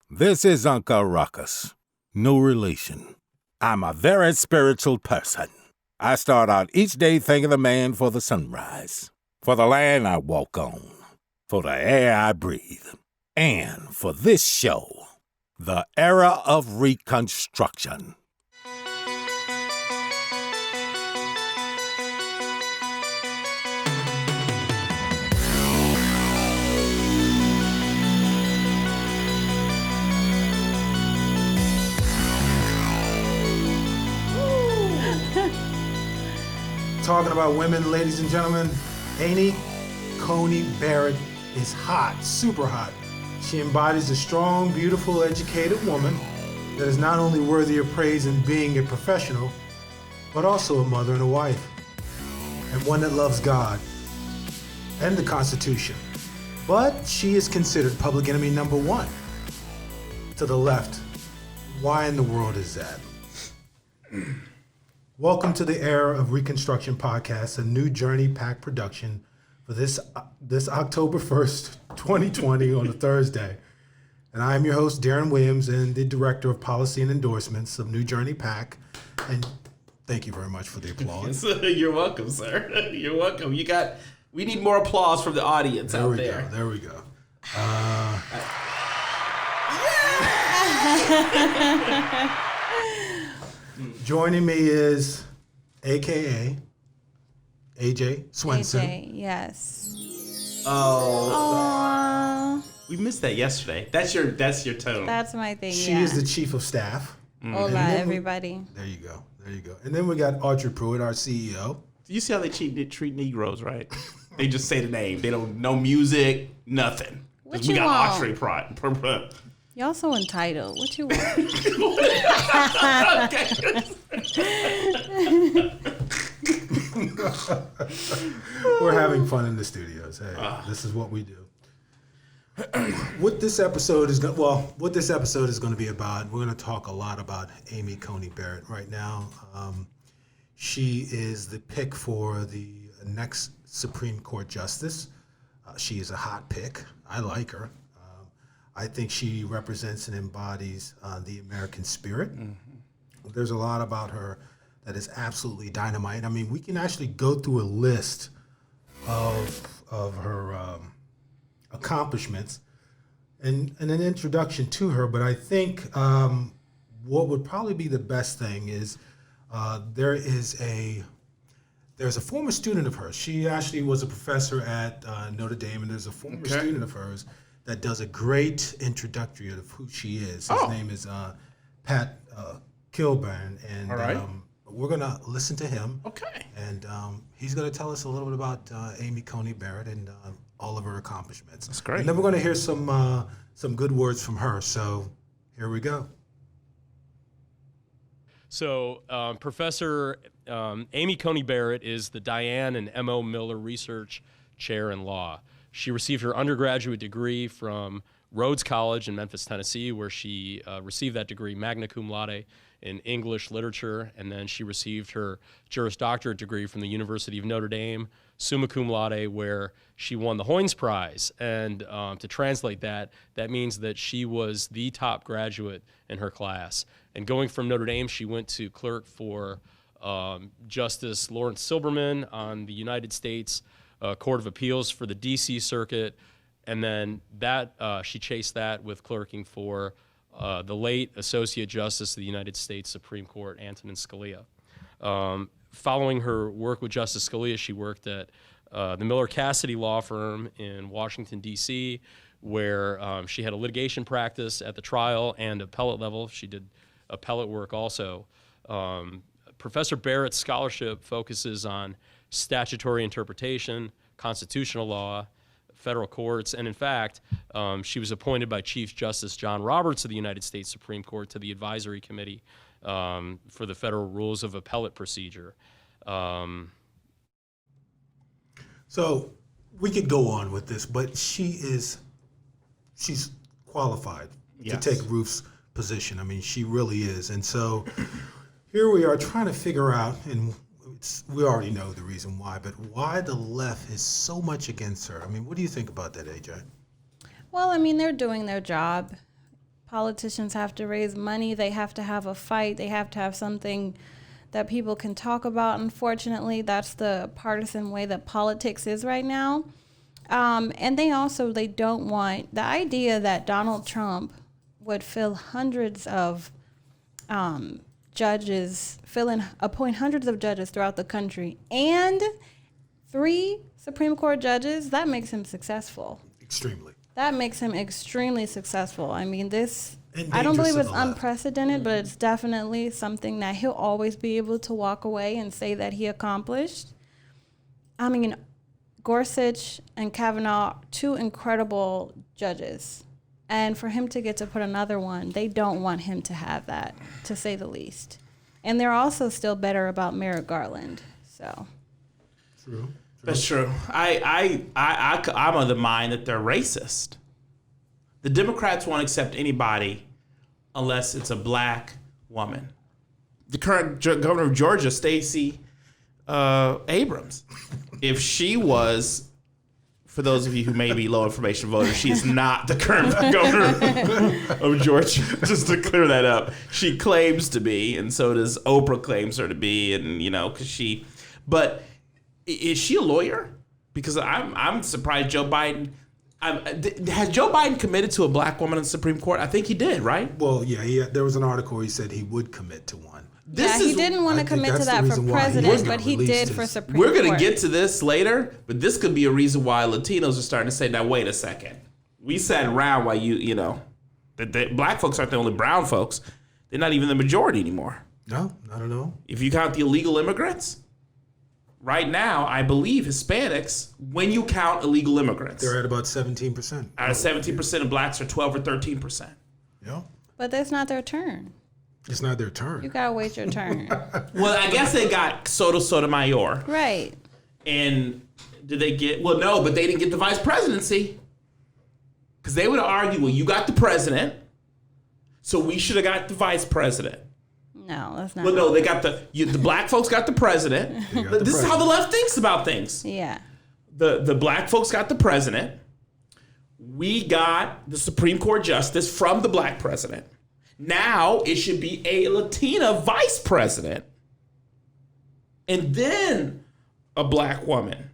This is Uncle Ruckus. No relation. I'm a very spiritual person. I start out each day thanking the man for the sunrise, for the land I walk on, for the air I breathe, and for this show, the era of Reconstruction. Talking about women, ladies and gentlemen, Coney Barett is hot, super hot. She embodies a strong, beautiful, educated woman that is not only worthy of praise in being a professional, but also a mother and a wife, and one that loves God and the Constitution. But she is considered public enemy number one to the left. Why in the world is that? Welcome to the Era of Reconstruction Podcast, a new Journey Pack production for this October 1st, 2020 on a Thursday. And I am your host, Darren Williams, and the Director of Policy and Endorsements of New Journey Pack. And thank you very much for the applause. You're welcome, sir. You're welcome. We need more applause from the audience out there. There we go. Joining me is AKA AJ Swenson. AJ, yes. Oh. We missed that yesterday. That's your tone. That's my thing. She is the chief of staff. Hola, everybody. There you go. And then we got Audrey Pruitt, our CEO. You see how they treat Negroes, right? They just say the name. They don't know music, nothing. What we you got want? Audrey Pruitt. Y'all so entitled. What you want? We're having fun in the studios. Hey, this is what we do. What this episode is going to be about, we're going to talk a lot about Amy Coney Barrett right now. She is the pick for the next Supreme Court justice. She is a hot pick. I like her. I think she represents and embodies the American spirit. Mm-hmm. There's a lot about her that is absolutely dynamite. I mean, we can actually go through a list of her accomplishments and an introduction to her. But I think what would probably be the best thing is there's a former student of hers. She actually was a professor at Notre Dame, and there's a former student of hers that does a great introductory of who she is. His name is Pat Kilburn, and we're going to listen to him. Okay. And he's going to tell us a little bit about Amy Coney Barrett and all of her accomplishments. That's great. And then we're going to hear some good words from her. So here we go. So Professor Amy Coney Barrett is the Diane and M.O. Miller Research Chair in Law. She received her undergraduate degree from Rhodes College in Memphis, Tennessee, where she received that degree magna cum laude in English literature, and then she received her Juris Doctorate degree from the University of Notre Dame, summa cum laude, where she won the Hoynes Prize. And to translate that means that she was the top graduate in her class. And going from Notre Dame, she went to clerk for Justice Lawrence Silberman on the United States Court of Appeals for the D.C. Circuit, and then she chased that with clerking for the late Associate Justice of the United States Supreme Court, Antonin Scalia. Following her work with Justice Scalia, she worked at the Miller Cassidy law firm in Washington, D.C., where she had a litigation practice at the trial and appellate level. She did appellate work also. Professor Barrett's scholarship focuses on statutory interpretation, constitutional law, federal courts, and in fact, she was appointed by Chief Justice John Roberts of the United States Supreme Court to the Advisory Committee for the Federal Rules of Appellate Procedure. So we could go on with this, but she's qualified to take Ruth's position. I mean, she really is. And so here we are trying to figure out, and we already know the reason why, but why the left is so much against her. I mean, what do you think about that, AJ? Well, I mean, they're doing their job. politicians have to raise money. They have to have a fight. They have to have something that people can talk about. Unfortunately, that's the partisan way that politics is right now. And they don't want the idea that Donald Trump would fill hundreds of judges, appoint hundreds of judges throughout the country, and 3 Supreme Court judges. That makes him successful. Extremely. That makes him extremely successful. I mean, And I don't believe dangerous it's to the left. unprecedented, but it's definitely something that he'll always be able to walk away and say that he accomplished. I mean, Gorsuch and Kavanaugh, 2 incredible judges. And for him to get to put another one, they don't want him to have that, to say the least. And they're also still better about Merrick Garland. So True. That's true. I'm of the mind that they're racist. The Democrats won't accept anybody unless it's a black woman. The current governor of Georgia, Stacey Abrams, if she was, for those of you who may be low information voters, she is not the current governor of Georgia. Just to clear that up, she claims to be, and so does Oprah claims her to be, and because she. But is she a lawyer? Because I'm surprised Joe Biden. Has Joe Biden committed to a black woman in the Supreme Court? I think he did, right? Well, yeah, there was an article where he said he would commit to one. he didn't want to commit to that for president, but he did for Supreme Court. We're going to get to this later, but this could be a reason why Latinos are starting to say, now, wait a second. We sat around while the black folks aren't the only brown folks. They're not even the majority anymore. No, not at all. If you count the illegal immigrants, right now, I believe Hispanics, when you count illegal immigrants, They're at about 17%. out of 17% of blacks are 12 or 13%. Yeah. But that's not their turn. It's not their turn. You gotta wait your turn. Well, I guess they got Sotomayor. Right. And did they get, well, no, but they didn't get the vice presidency. Because they would argue, well, you got the president, so we should have got the vice president. No, that's not. Well, no, they got the black folks got the president. This is how the left thinks about things. Yeah. The black folks got the president. We got the Supreme Court justice from the black president. Now it should be a Latina vice president. And then a black woman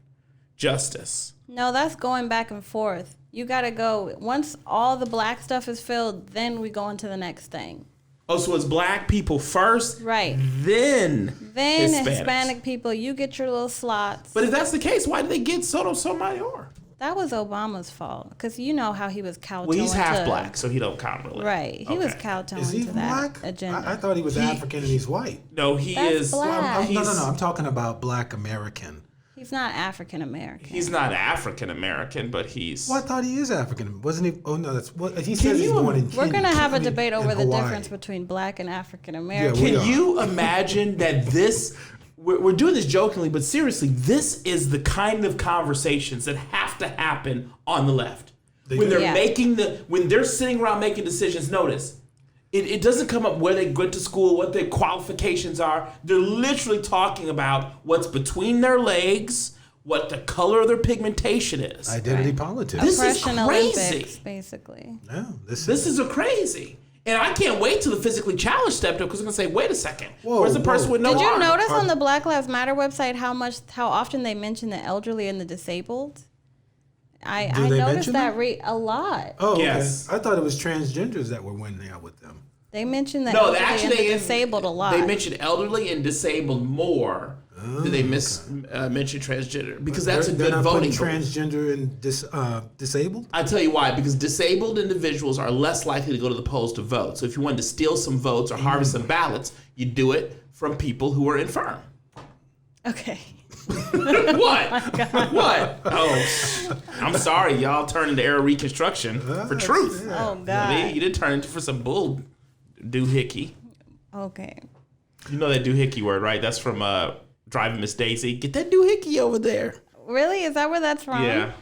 justice. No, that's going back and forth. You gotta go. Once all the black stuff is filled, then we go into the next thing. Oh, so it's black people first, Right. then Hispanic people, you get your little slots. But if that's the case, why did they get Sotomayor? That was Obama's fault, because you know how he was kowtowing. Well, he's half to, black, so he don't count really. Right, he was Okay. kowtowing Is he to that black? agenda. I thought he was African and he's white. No, he That's is. black. No. I'm talking about black American. He's not African American. He's not African American, but he's. Well, I thought he is African. Wasn't he? Oh, no, that's what he Can says he's you- born in We're Kenya. gonna have a I mean, debate over in the Hawaii. difference between black and African American. we Can are. you imagine that this? We're doing this jokingly, but seriously, this is the kind of conversations that have to happen on the left when they're Yeah. when they're sitting around making decisions. Notice. It doesn't come up where they went to school, what their qualifications are. They're literally talking about what's between their legs, what the color of their pigmentation is. Identity politics. This is Oppression crazy. Olympics, basically. Yeah, This is a crazy. And I can't wait till the physically challenged stepped up because I'm going to say, wait a second. Whoa, Where's the person whoa. with no Did you arm? notice on the Black Lives Matter website how often they mention the elderly and the disabled? I Do they noticed mention that them? a lot. Oh, okay. Yes. I thought it was transgenders that were winning out with them. They mention the No, elderly actually, and the they disabled a lot. They mentioned elderly and disabled more than they mention transgender because that's a They're good not voting putting group. transgender and disabled. I tell you why, because disabled individuals are less likely to go to the polls to vote. So if you wanted to steal some votes or harvest some ballots, you do it from people who are infirm. Okay. What? What? Oh, I'm sorry, y'all turned into era reconstruction for truth. Oh You God. didn't turn into for some bull doohickey. Okay. You know that doohickey word, right? That's from Driving Miss Daisy. Get that doohickey over there. Really? Is that where that's from? Yeah.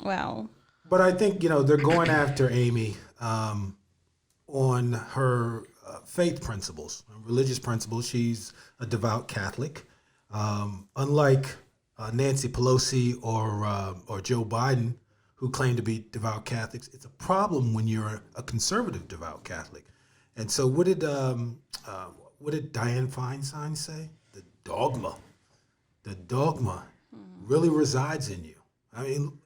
Wow. But I think they're going after Amy on her faith principles, religious principles. She's a devout Catholic. Unlike Nancy Pelosi or Joe Biden, who claim to be devout Catholics. It's a problem when you're a conservative devout Catholic. And so what did Dianne Feinstein say? The dogma really resides in you. I mean,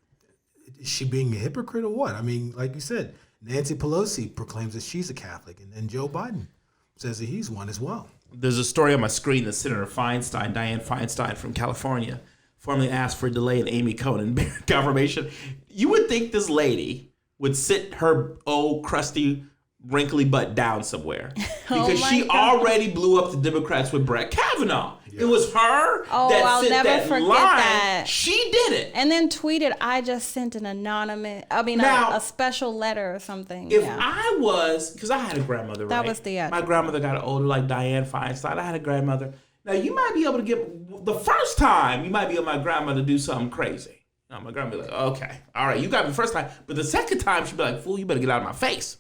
is she being a hypocrite or what? I mean, like you said, Nancy Pelosi proclaims that she's a Catholic, and then Joe Biden says that he's one as well. There's a story on my screen that Senator Feinstein, Dianne Feinstein from California, formally asked for a delay in Amy Coney Barrett confirmation. You would think this lady would sit her old crusty wrinkly butt down somewhere because she already blew up the Democrats with Brett Kavanaugh. Yeah. It was her that I'll sent never that forget line. that. She did it. And then tweeted, I just sent an a special letter or something. If I was, because I had a grandmother, that right? was the My grandmother got older like Dianne Feinstein. I had a grandmother. Now, you might be able to get, the first time, you might be able to my grandmother to do something crazy. Now, my grandma be like, okay, all right, you got me the first time. But the second time, she'd be like, fool, you better get out of my face.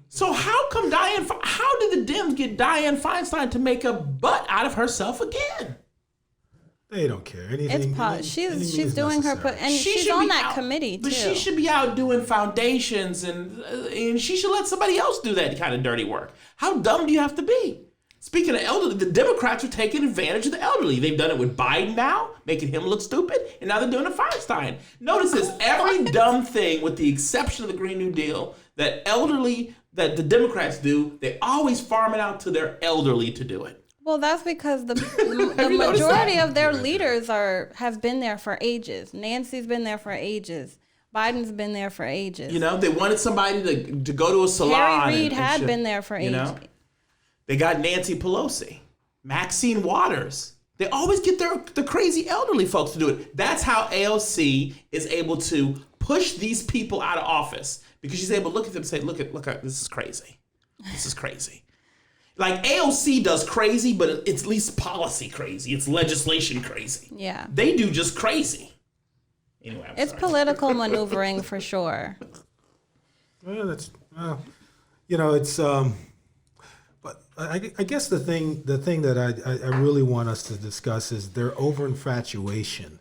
So how come how did the Dems get Dianne Feinstein to make a butt out of herself again? They don't care. Anything. She's doing her, and she's on that committee too. But she should be out doing foundations, and she should let somebody else do that kind of dirty work. How dumb do you have to be? Speaking of elderly, the Democrats are taking advantage of the elderly. They've done it with Biden now, making him look stupid, and now they're doing it with Feinstein. Notice this, every dumb thing, with the exception of the Green New Deal, that the Democrats do, they always farm it out to their elderly to do it. Well, that's because the majority of their leaders have been there for ages. Nancy's been there for ages. Biden's been there for ages. You know, they wanted somebody to go to a salon. Harry Reid had been there for ages. Know? They got Nancy Pelosi, Maxine Waters. They always get the crazy elderly folks to do it. That's how AOC is able to push these people out of office, because she's able to look at them and say, look, this is crazy. This is crazy. Like AOC does crazy, but it's at least policy crazy. It's legislation crazy. Yeah. They do just crazy. Anyway, it's political maneuvering for sure. Well, that's, it's, but I guess the thing that I really want us to discuss is their over-infatuation,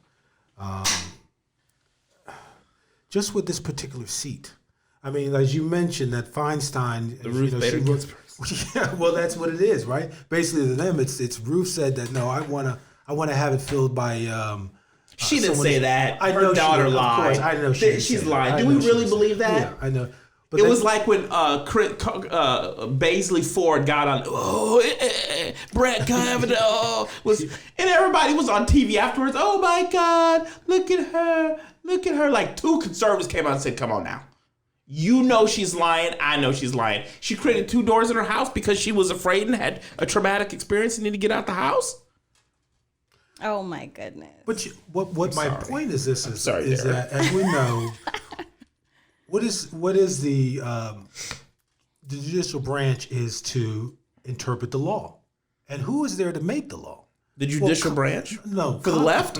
just with this particular seat. I mean, as you mentioned, that Feinstein, the Ruth Bader Ginsburg. Yeah, well, that's what it is, right? Basically, to them, it's Ruth said that no, I wanna have it filled by. She didn't say that. Her daughter lied. Of course, I know she's lying. Do we really believe that? Yeah, I know. But it was like when Baisley Ford got on, Brett Kavanaugh was, and everybody was on TV afterwards. Oh my God, look at her. Like 2 conservatives came out and said, come on now. You know she's lying. I know she's lying. She created 2 doors in her house because she was afraid and had a traumatic experience and needed to get out the house. Oh my goodness. But what my point is this is that, as we know, what is the judicial branch is to interpret the law, and who is there to make the law? The judicial branch? No, for the left.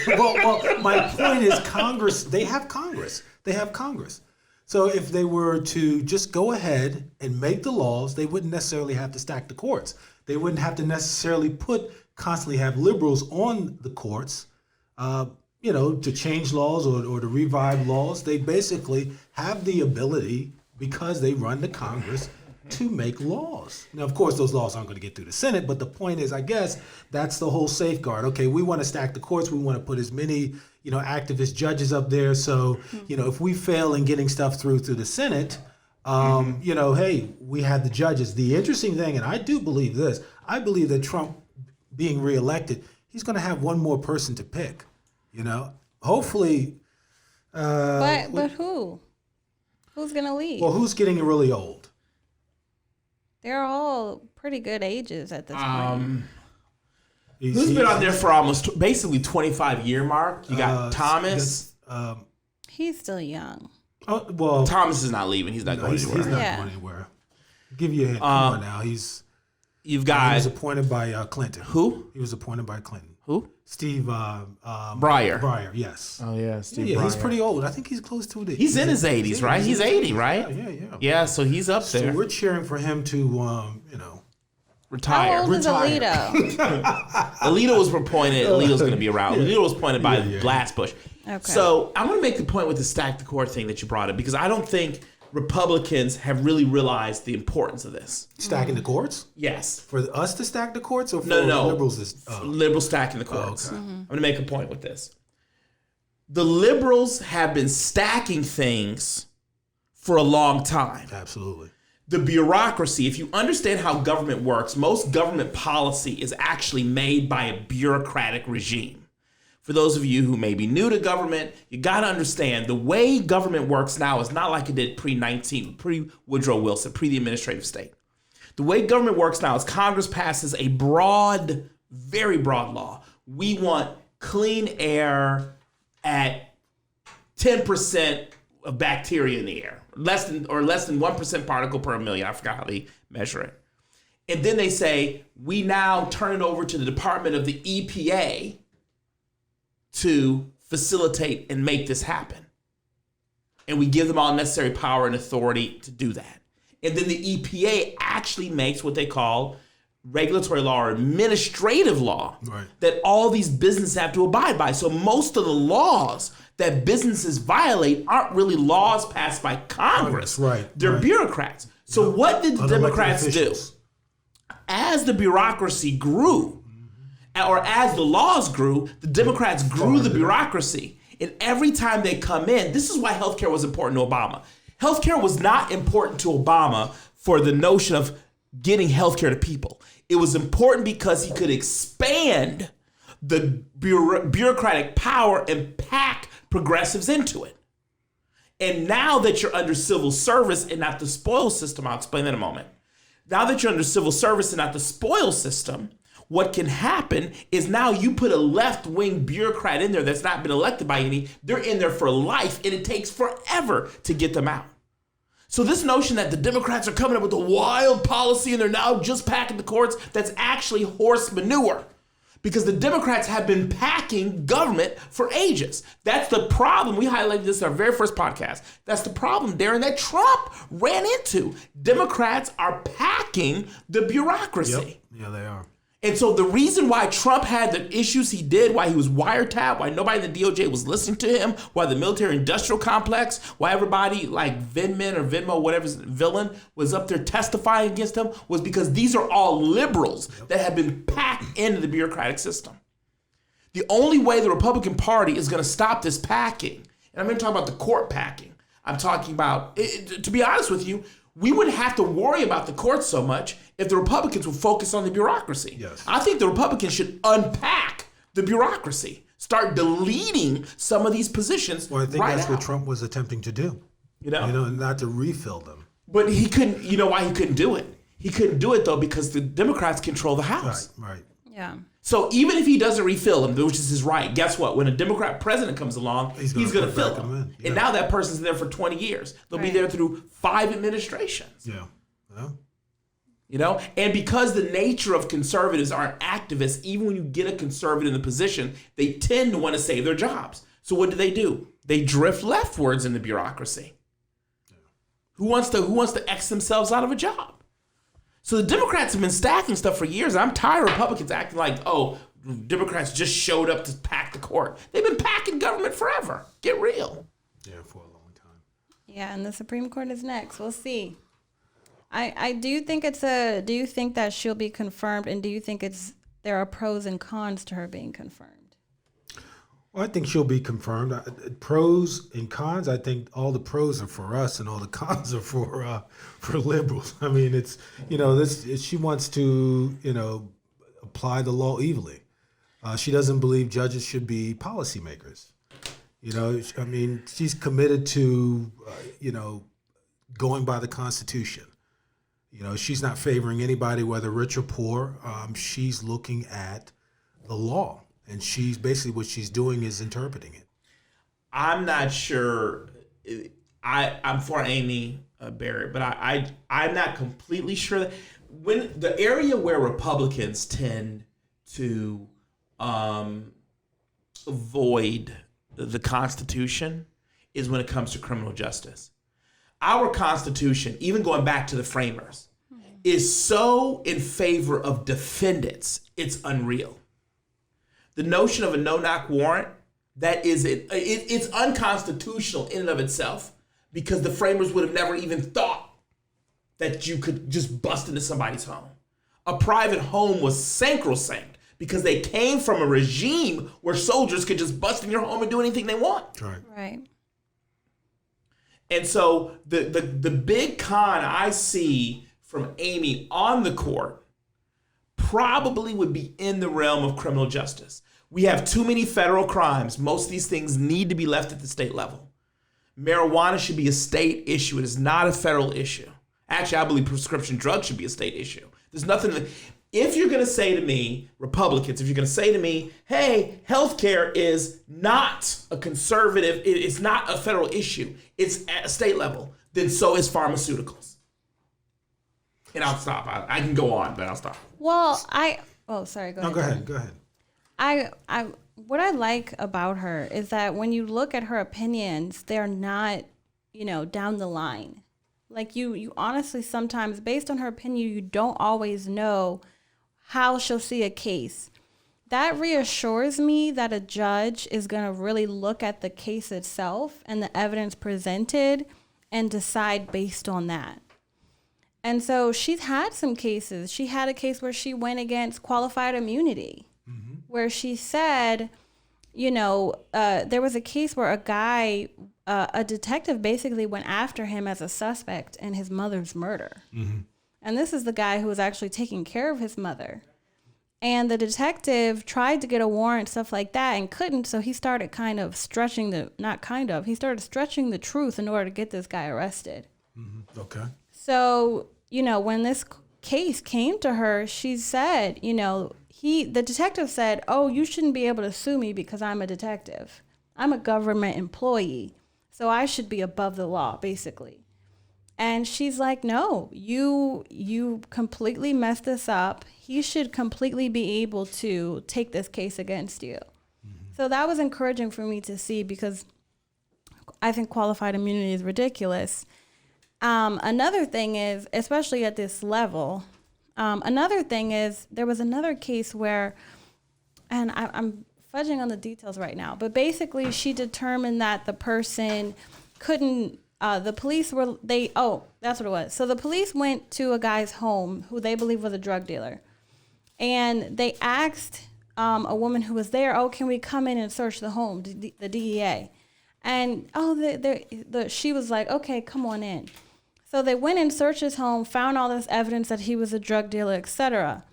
well, my point is Congress. They have Congress. So if they were to just go ahead and make the laws, they wouldn't necessarily have to stack the courts. They wouldn't have to necessarily constantly have liberals on the courts, to change laws or to revive laws. They basically have the ability, because they run the Congress, to make laws. Now, of course, those laws aren't going to get through the Senate, but the point is, I guess, that's the whole safeguard. Okay, we want to stack the courts. We want to put as many, activist judges up there. So, if we fail in getting stuff through the Senate, hey, we have the judges. The interesting thing, and I do believe this, I believe that Trump being reelected, he's going to have one more person to pick, hopefully. But who? Who's going to leave? Well, who's getting really old? They're all pretty good ages at this point. Who's been on there for almost basically 25-year mark? You got Thomas. He's still young. Oh, well, Thomas is not leaving. He's not going anywhere. He's not going anywhere. I'll give you a hint. Come on now. He was appointed by Clinton. Who? He was appointed by Clinton. Who? Steve Breyer. Breyer, yes. Oh, yeah, Steve Breyer. Breyer. He's pretty old. I think he's close to it. He's in his 80s, right? He's 80, right? Yeah. Yeah, so he's up there. So we're cheering for him to, retire. How old is Alito? Alito was appointed. Alito's going to be around. Alito was appointed by last Bush. Okay. So I'm going to make the point with the stack the court thing that you brought up, because I don't think Republicans have really realized the importance of this. Stacking the courts? Yes. For us to stack the courts, or for No. liberals to... Liberals stacking the courts. okay. I'm going to make a point with this. The liberals have been stacking things for a long time. Absolutely. The bureaucracy, if you understand how government works, most government policy is actually made by a bureaucratic regime. For those of you who may be new to government, you got to understand the way government works now is not like it did pre-Woodrow Wilson, pre the administrative state. The way government works now is Congress passes a broad, very broad law. We want clean air at 10% of bacteria in the air, less than 1% particle per million. I forgot how they measure it. And then they say, we now turn it over to the Department of the EPA to facilitate and make this happen. And we give them all necessary power and authority to do that. And then the EPA actually makes what they call regulatory law or administrative law that all these businesses have to abide by. So most of the laws that businesses violate aren't really laws passed by Congress. They're bureaucrats. So what did the Democrats do? As the bureaucracy grew, or as the laws grew, the Democrats grew the bureaucracy. And every time they come in, this is why healthcare was important to Obama. Healthcare was not important to Obama for the notion of getting healthcare to people. It was important because he could expand the bureaucratic power and pack progressives into it. And now that you're under civil service and not the spoils system, I'll explain that in a moment. Now that you're under civil service and not the spoils system, what can happen is now you put a left-wing bureaucrat in there that's not been elected by any, they're in there for life, and it takes forever to get them out. So this notion that the Democrats are coming up with a wild policy and they're now just packing the courts, that's actually horse manure. Because the Democrats have been packing government for ages. That's the problem. We highlighted this in our very first podcast. That's the problem, Darren, that Trump ran into. Democrats are packing the bureaucracy. Yep. Yeah, they are. And so the reason why Trump had the issues he did, why he was wiretapped, why nobody in the DOJ was listening to him, why the military industrial complex, why everybody like Vindman or Venmo, whatever's villain, was up there testifying against him, was because these are all liberals that have been packed into the bureaucratic system. The only way the Republican Party is going to stop this packing, and I'm going to talk about the court packing. I'm talking about, to be honest with you, we wouldn't have to worry about the courts so much if the Republicans would focus on the bureaucracy. Yes. I think the Republicans should unpack the bureaucracy, start deleting some of these positions. Well, I think that's what Trump was attempting to do. You know, not to refill them. But he couldn't. You know why he couldn't do it? He couldn't do it though because the Democrats control the House. Right. Yeah. So even if he doesn't refill them, which is his right, guess what? When a Democrat president comes along, he's going to fill them. And now that person's there for 20 years. They'll be there through 5 administrations. Yeah. You know? And because the nature of conservatives aren't activists, even when you get a conservative in the position, they tend to want to save their jobs. So what do? They drift leftwards in the bureaucracy. Yeah. Who wants to X themselves out of a job? So the Democrats have been stacking stuff for years. I'm tired of Republicans acting like, oh, Democrats just showed up to pack the court. They've been packing government forever. Get real. Yeah, for a long time. Yeah, and the Supreme Court is next. We'll see. I do think do you think that she'll be confirmed, and do you think there are pros and cons to her being confirmed? Well, I think she'll be confirmed. Pros and cons, I think all the pros are for us and all the cons are for liberals. I mean, it's, she wants to, apply the law evenly. She doesn't believe judges should be policymakers. I mean, she's committed to, going by the Constitution. She's not favoring anybody, whether rich or poor. She's looking at the law. And she's basically what she's doing is interpreting it. I'm not sure. I'm for Amy Barett, but I'm not completely sure that when the area where Republicans tend to avoid the Constitution is when it comes to criminal justice. Our Constitution, even going back to the framers, is so in favor of defendants, it's unreal. The notion of a no-knock warrant that is it's unconstitutional in and of itself, because the framers would have never even thought that you could just bust into somebody's home. A private home was sacrosanct because they came from a regime where soldiers could just bust in your home and do anything they want. Right. And so the big con I see from Amy on the court probably would be in the realm of criminal justice. We have too many federal crimes. Most of these things need to be left at the state level. Marijuana should be a state issue. It is not a federal issue. Actually, I believe prescription drugs should be a state issue. There's nothing. If you're going to say to me, Republicans, if you're going to say to me, hey, healthcare is not a conservative, it's not a federal issue, it's at a state level, then so is pharmaceuticals. And I'll stop. I can go on, but I'll stop. Well, sorry, go ahead. No, go ahead. Go ahead. What I like about her is that when you look at her opinions, they're not, down the line. Like you honestly sometimes, based on her opinion, you don't always know how she'll see a case. That reassures me that a judge is going to really look at the case itself and the evidence presented and decide based on that. And so she's had some cases. She had a case where she went against qualified immunity, where she said, there was a case where a detective basically went after him as a suspect in his mother's murder. And this is the guy who was actually taking care of his mother. And the detective tried to get a warrant, stuff like that, and couldn't. So he started stretching the truth in order to get this guy arrested. Okay. So, when this case came to her, she said, the detective said, oh, you shouldn't be able to sue me because I'm a detective. I'm a government employee, so I should be above the law, basically. And she's like, no, you completely messed this up. He should completely be able to take this case against you. So that was encouraging for me to see, because I think qualified immunity is ridiculous. Another thing is, especially at this level, there was another case where, and I'm fudging on the details right now, but basically she determined that the person couldn't, that's what it was. So the police went to a guy's home who they believe was a drug dealer. And they asked a woman who was there, oh, can we come in and search the home, the DEA? And, she was like, okay, come on in. So they went and searched his home, found all this evidence that he was a drug dealer, etc.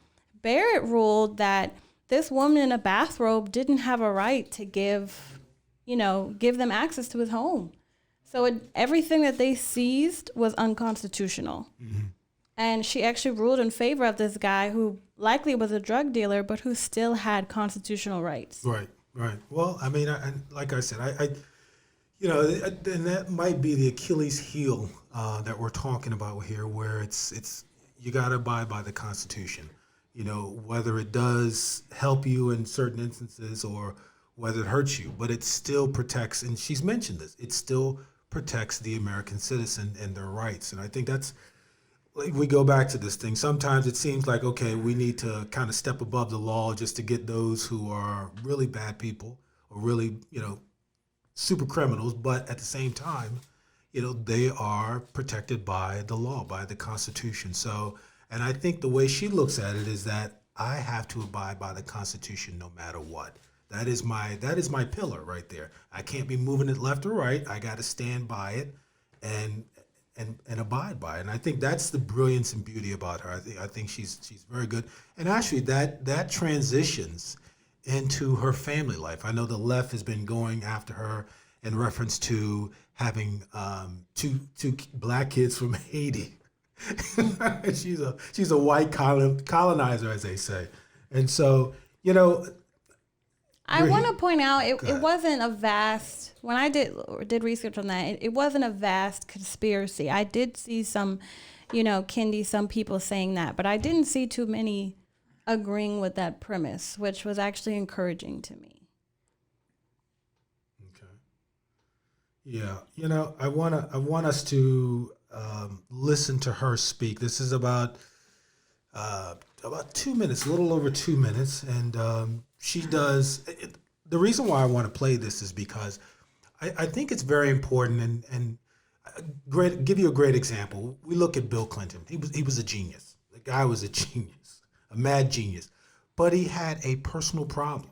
Barett ruled that this woman in a bathrobe didn't have a right to give them access to his home. So everything that they seized was unconstitutional. And she actually ruled in favor of this guy who likely was a drug dealer, but who still had constitutional rights. Right. Well, I mean, like I said, and that might be the Achilles heel that we're talking about here, where it's you got to abide by the Constitution. Whether it does help you in certain instances or whether it hurts you, but it still protects, and she's mentioned this, it still protects the American citizen and their rights. And I think that's, like, we go back to this thing. Sometimes it seems like, okay, we need to kind of step above the law just to get those who are really bad people or really, super criminals. But at the same time, they are protected by the law, by the Constitution. So, and I think the way she looks at it is that I have to abide by the Constitution no matter what. That is my pillar right there. I can't be moving it left or right. I got to stand by it and abide by it. And I think that's the brilliance and beauty about her. I think she's very good. And actually that transitions into her family life. I know the left has been going after her in reference to having two black kids from Haiti. she's a white colonizer, as they say. And so, I want to point out it wasn't a vast, when I did research on that, it wasn't a vast conspiracy. I did see some, Kendi, some people saying that, but I didn't see too many agreeing with that premise, which was actually encouraging to me. Okay. Yeah, I want us to listen to her speak. This is about 2 minutes, a little over 2 minutes, and she does. the reason why I want to play this is because I think it's very important, and give you a great example. We look at Bill Clinton. He was a genius. The guy was a genius, a mad genius, but he had a personal problem.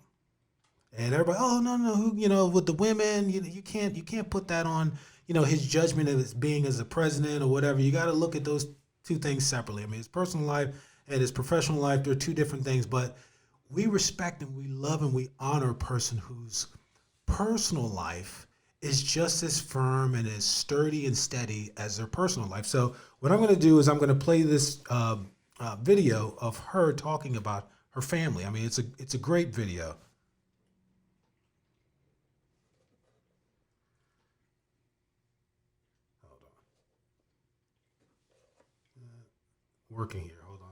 And everybody, oh no, with the women, you can't put that on, his judgment of his being as a president or whatever. You got to look at those two things separately. I mean, his personal life and his professional life, they're two different things, but we respect and we love and we honor a person whose personal life is just as firm and as sturdy and steady as their personal life. So what I'm going to do is I'm going to play this video of her talking about her family. I mean, it's a great video. Hold on. Working here. Hold on.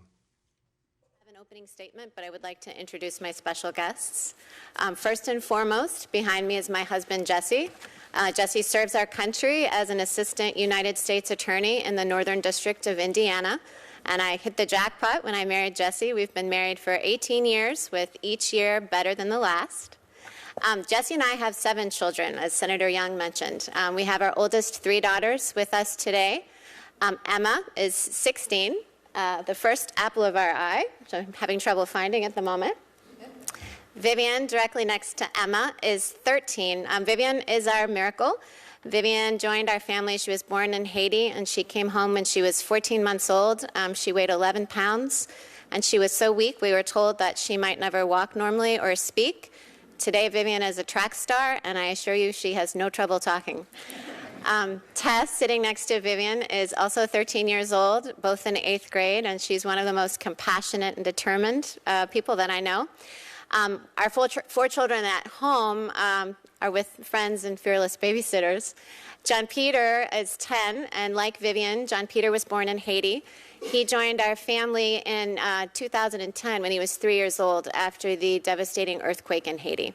Opening statement, but I would like to introduce my special guests. First and foremost, behind me is my husband, Jesse. Jesse serves our country as an assistant United States attorney in the Northern District of Indiana, and I hit the jackpot when I married Jesse. We've been married for 18 years, with each year better than the last. Jesse and I have 7 children, as Senator Young mentioned. We have our oldest 3 daughters with us today. Emma is 16. The first apple of our eye, which I'm having trouble finding at the moment. Vivian, directly next to Emma, is 13. Vivian is our miracle. Vivian joined our family. She was born in Haiti, and she came home when she was 14 months old. She weighed 11 pounds, and she was so weak we were told that she might never walk normally or speak. Today, Vivian is a track star, and I assure you she has no trouble talking. Tess, sitting next to Vivian, is also 13 years old, both in 8th grade, and she's one of the most compassionate and determined people that I know. Our 4 children at home are with friends and fearless babysitters. John Peter is 10, and like Vivian, John Peter was born in Haiti. He joined our family in 2010 when he was 3 years old after the devastating earthquake in Haiti.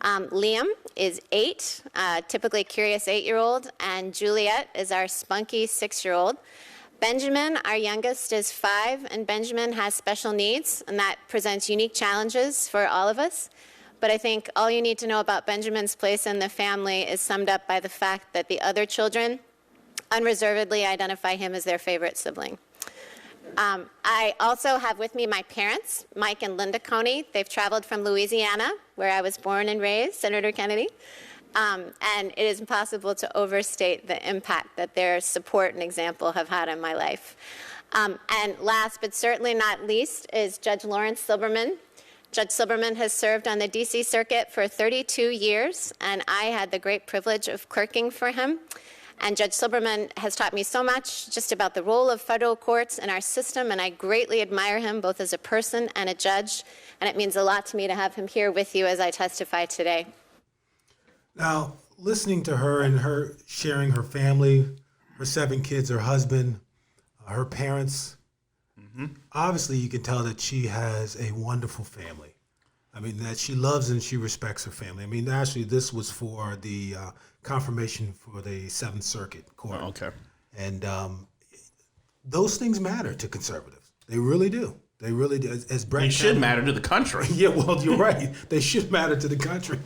Liam is 8, typically curious 8-year-old, and Juliet is our spunky 6-year-old. Benjamin, our youngest, is 5, and Benjamin has special needs, and that presents unique challenges for all of us. But I think all you need to know about Benjamin's place in the family is summed up by the fact that the other children unreservedly identify him as their favorite sibling. I also have with me my parents, Mike and Linda Coney. They've traveled from Louisiana, where I was born and raised, Senator Kennedy. And it is impossible to overstate the impact that their support and example have had on my life. And last but certainly not least is Judge Lawrence Silberman. Judge Silberman has served on the D.C. Circuit for 32 years, and I had the great privilege of clerking for him. And Judge Silberman has taught me so much just about the role of federal courts in our system, and I greatly admire him both as a person and a judge, and it means a lot to me to have him here with you as I testify today. Now, listening to her and her sharing her family, her 7 kids, her husband, her parents, obviously you can tell that she has a wonderful family. I mean, that she loves and she respects her family. I mean, actually, this was for the confirmation for the 7th Circuit Court. Oh, okay. And those things matter to conservatives. They really do. They really do. As Brett They should matter to the country. Yeah, well, you're right. They should matter to the country.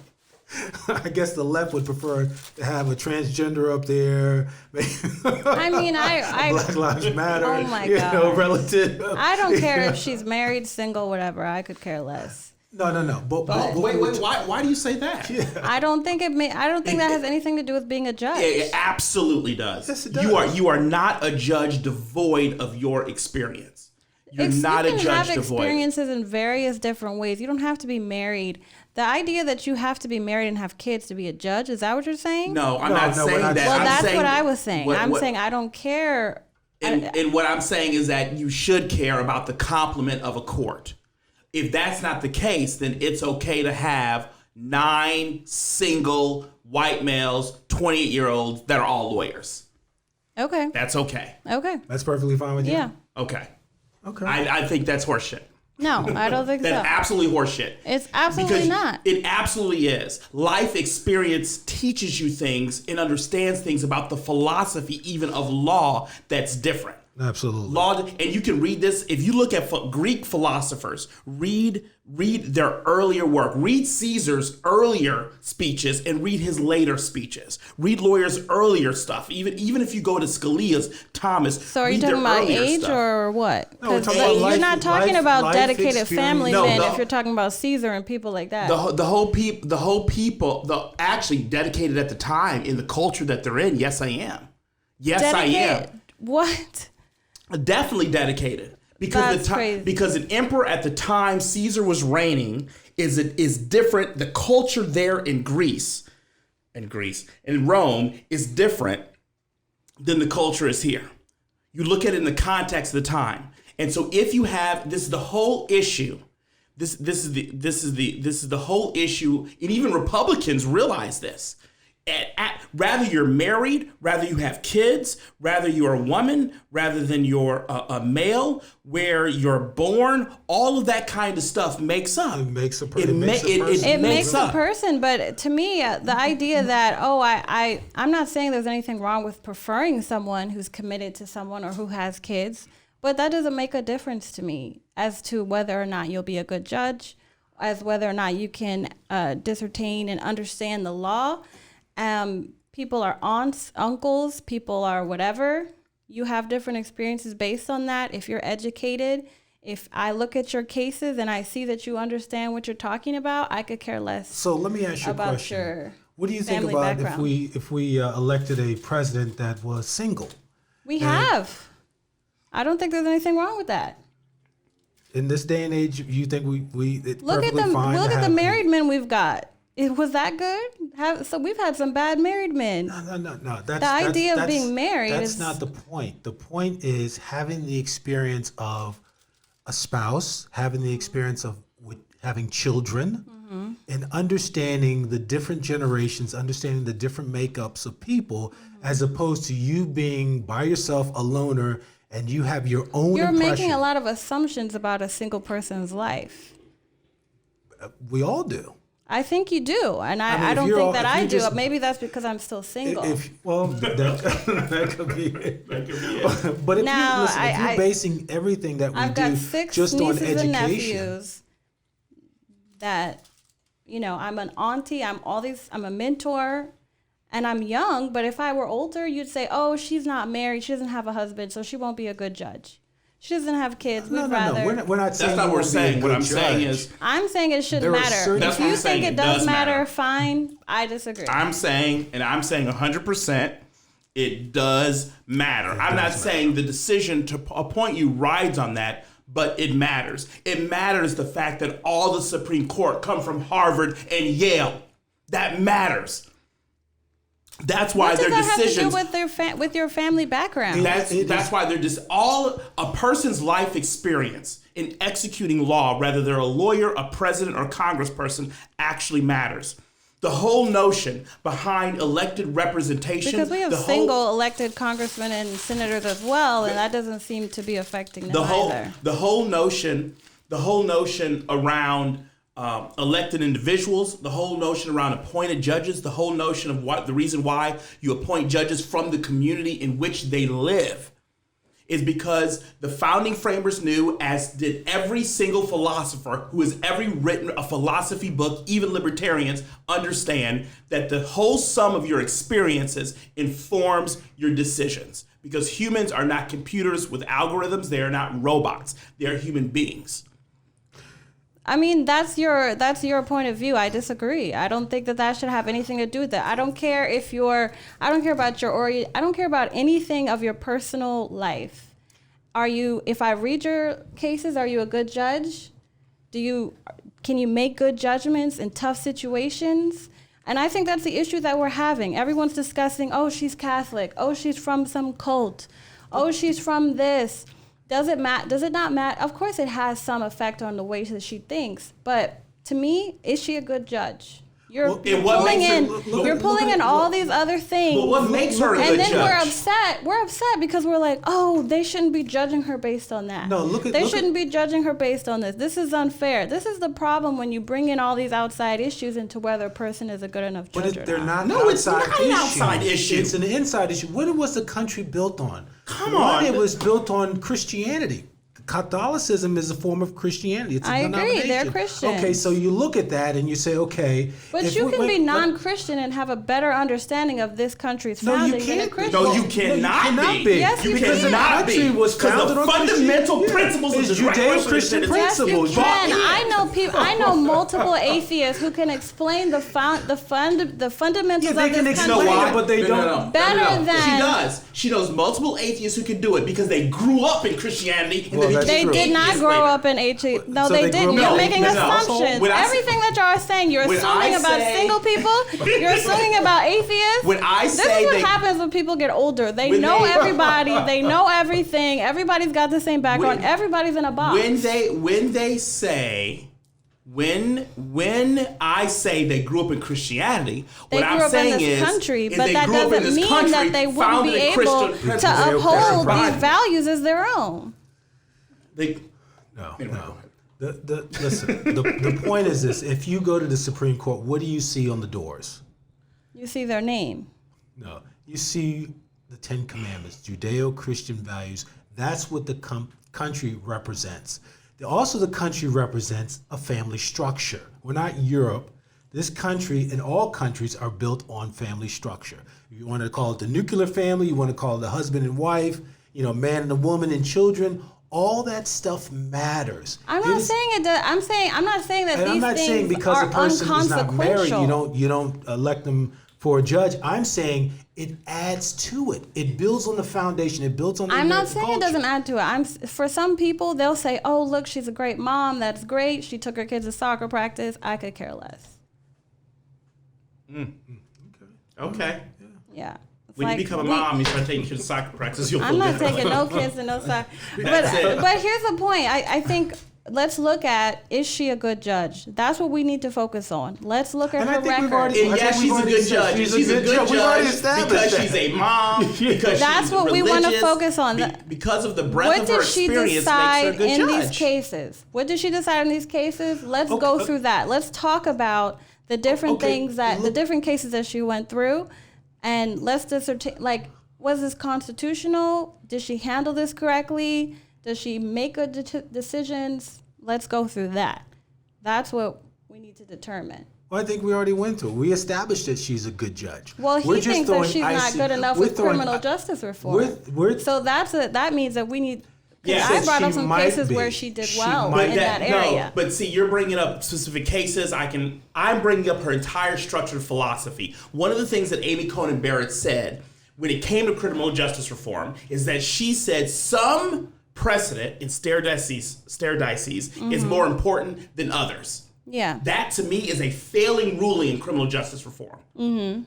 I guess the left would prefer to have a transgender up there. I mean, I Black Lives Matter. Oh my God. Relative. I don't care if she's married, single, whatever. I could care less. No. But Wait, why do you say that? Yeah. I don't think that has anything to do with being a judge. It absolutely does. Yes, it does. You are not a judge devoid of your experience. You're not a judge You can have devoid. experiences in various different ways. You don't have to be married. The idea that you have to be married and have kids to be a judge, is that what you're saying? No, I'm No, not no, saying we're not that. Well, I'm that's saying what I was saying. I'm saying I don't care. And what I'm saying is that you should care about the complement of a court. If that's not the case, then it's okay to have 9 single white males, 28-year-olds that are all lawyers. Okay. That's okay. Okay. That's perfectly fine with you? Yeah. Okay. Okay. I think that's horseshit. No, I don't think so. That's absolutely horseshit. It's absolutely Because not. It absolutely is. Life experience teaches you things and understands things about the philosophy even of law that's different. Absolutely. Law, and you can read this if you look at Greek philosophers. Read their earlier work. Read Caesar's earlier speeches and read his later speeches. Read lawyers' earlier stuff. Even if you go to Scalia's, Thomas. So are you talking about age stuff. or what? No, we're Because talking about you're not talking about dedicated experience. family No, men the- if you're talking about Caesar and people like that. Actually dedicated at the time in the culture that they're in. Yes, I am. Yes, dedicated? I am. What? Definitely dedicated That's crazy. Because an emperor at the time Caesar was reigning is different. The culture there in Rome is different than the culture is here. You look at it in the context of the time, and so if you have this is the whole issue. This is the whole issue, and even Republicans realize this. Rather you're married, rather you have kids, rather you're a woman, rather than you're a male, where you're born, all of that kind of stuff makes up. It makes a person. It makes a person, but to me, the idea that, I'm not saying there's anything wrong with preferring someone who's committed to someone or who has kids, but that doesn't make a difference to me as to whether or not you'll be a good judge, as whether or not you can discern and understand the law. People are aunts, uncles, people are whatever. You have different experiences based on that. If you're educated, if I look at your cases and I see that you understand what you're talking about, I could care less. So let me ask you a about question. your What do you think family about background. if we elected a president that was single? We have. I don't think there's anything wrong with that. In this day and age, you think it's Look at perfectly fine Look to at the have- married men we've got. Was that good? So we've had some bad married men. No. The idea of being married That's is not the point. The point is having the experience of a spouse, having the experience of having children, and understanding the different generations, understanding the different makeups of people, as opposed to you being by yourself, a loner, and you have your own You're impression. making a lot of assumptions about a single person's life. We all do. I think you do, and I mean, I if don't you're think all- that if I you do. just- Maybe that's because I'm still single. That could be it. But if Now, if you're basing everything that we I've do got 6 just on nieces and education, nephews that, I'm an auntie, I'm a mentor, and I'm young, but if I were older, you'd say, oh, she's not married, she doesn't have a husband, so she won't be a good judge. She doesn't have kids. no. We're not saying That's not what we're saying. What I'm saying is, I'm saying it shouldn't There are matter. certain- That's If what you I'm saying, think it it does does matter, matter. fine. I disagree. I'm saying 100%, it does matter. I'm not saying the decision to appoint you rides on that, but it matters. It matters the fact that all the Supreme Court come from Harvard and Yale. That matters. That's why what does their that decisions. have to do with your family background? That's why they're just all a person's life experience in executing law, whether they're a lawyer, a president, or a congressperson, actually matters. The whole notion behind elected representation, Because we have single elected congressmen and senators as well, and that doesn't seem to be affecting them either. the whole notion around elected individuals, the whole notion around appointed judges, the whole notion of the reason why you appoint judges from the community in which they live is because the founding framers knew, as did every single philosopher who has ever written a philosophy book, even libertarians understand that the whole sum of your experiences informs your decisions. Because humans are not computers with algorithms, they are not robots, they are human beings. I mean, that's your point of view. I disagree. I don't think that should have anything to do with it. I don't care about anything of your personal life. If I read your cases, are you a good judge? Can you make good judgments in tough situations? And I think that's the issue that we're having. Everyone's discussing, oh, she's Catholic. Oh, she's from some cult. Oh, she's from this. Does it not matter? Of course it has some effect on the way that she thinks. But to me, is she a good judge? You're what pulling makes in. You're pulling in all these other things. But what makes her a good judge? And then we're upset because we're like, oh, they shouldn't be judging her based on that. No, they shouldn't be judging her based on this. This is unfair. This is the problem when you bring in all these outside issues into whether a person is a good enough judge or they're not. not. It's not an outside issue. It's an inside issue. What was the country built on? Come on. It was built on Christianity. Catholicism is a form of Christianity. It's a I agree. denomination. They're Christians. Okay, so you look at that and you say, okay. But you can be non-Christian and have a better understanding of this country's founding than a Christian. No, you cannot be. Yes, you because can. the country was founded on fundamental principles of the Judeo-Christian principles. Yes, you can. I know multiple atheists who can explain the fundamentals of they this can country. explain it, but they don't. Better than she does. She knows multiple atheists who can do it because they grew up in Christianity. And they did not grow up in atheism. No, So they they didn't. grew You're up- making assumptions. Everything that y'all are saying, you're assuming about single people. You're assuming about atheists. When I This say is what happens when people get older. They know everybody. They know everything. Everybody's got the same background. Everybody's in a box. When I say they grew up in Christianity, They what grew I'm up saying in this is country, is but they that grew up in doesn't this mean country, that they wouldn't founded be in able Christian to principles. uphold these values as their own. No. Listen, the point is this. If you go to the Supreme Court, what do you see on the doors? You see their name. No. You see the Ten Commandments, Judeo-Christian values. That's what the country represents. Also, the country represents a family structure. We're not Europe. This country and all countries are built on family structure. You want to call it the nuclear family, you want to call it the husband and wife, man and a woman and children. All that stuff matters. I'm not saying it does. I'm not saying that these not things saying because are a person is not married, unconsequential. you don't elect them for a judge. I'm saying it adds to it. It builds on the foundation. It builds on the I'm not American saying culture. it doesn't add to it. For some people, they'll say, "Oh, look, she's a great mom. That's great. She took her kids to soccer practice. I could care less." Okay. Yeah. It's When you become a mom, you start taking kids to soccer practice. You'll I'm feel not different. taking no kids to no soccer. That's it. But here's the point. I think let's look at, is she a good judge? That's what we need to focus on. Let's look at And I her think we've record. already- And yeah, she's a good judge. She's a good We've already judge established because that. she's a mom. Because That's she's what we wanna religious, focus on. Because of the breadth What of her did she experience makes her a decide good in judge. these cases? What did she decide in these cases? Let's go through that. Let's talk about the different things the different cases that she went through, and let's discern, was this constitutional? Did she handle this correctly? Does she make good decisions? Let's go through that. That's what we need to determine. Well, I think we already went through. We established that she's a good judge. Well, he thinks that she's not good enough with criminal justice reform. So that means that we need. Yeah, I brought she up some might cases be. where she did She well might- in that area. No, but see, you're bringing up specific cases. I'm bringing up her entire structured philosophy. One of the things that Amy Coney Barett said when it came to criminal justice reform is that she said some precedent in stare decisis is more important than others. Yeah. That to me is a failing ruling in criminal justice reform.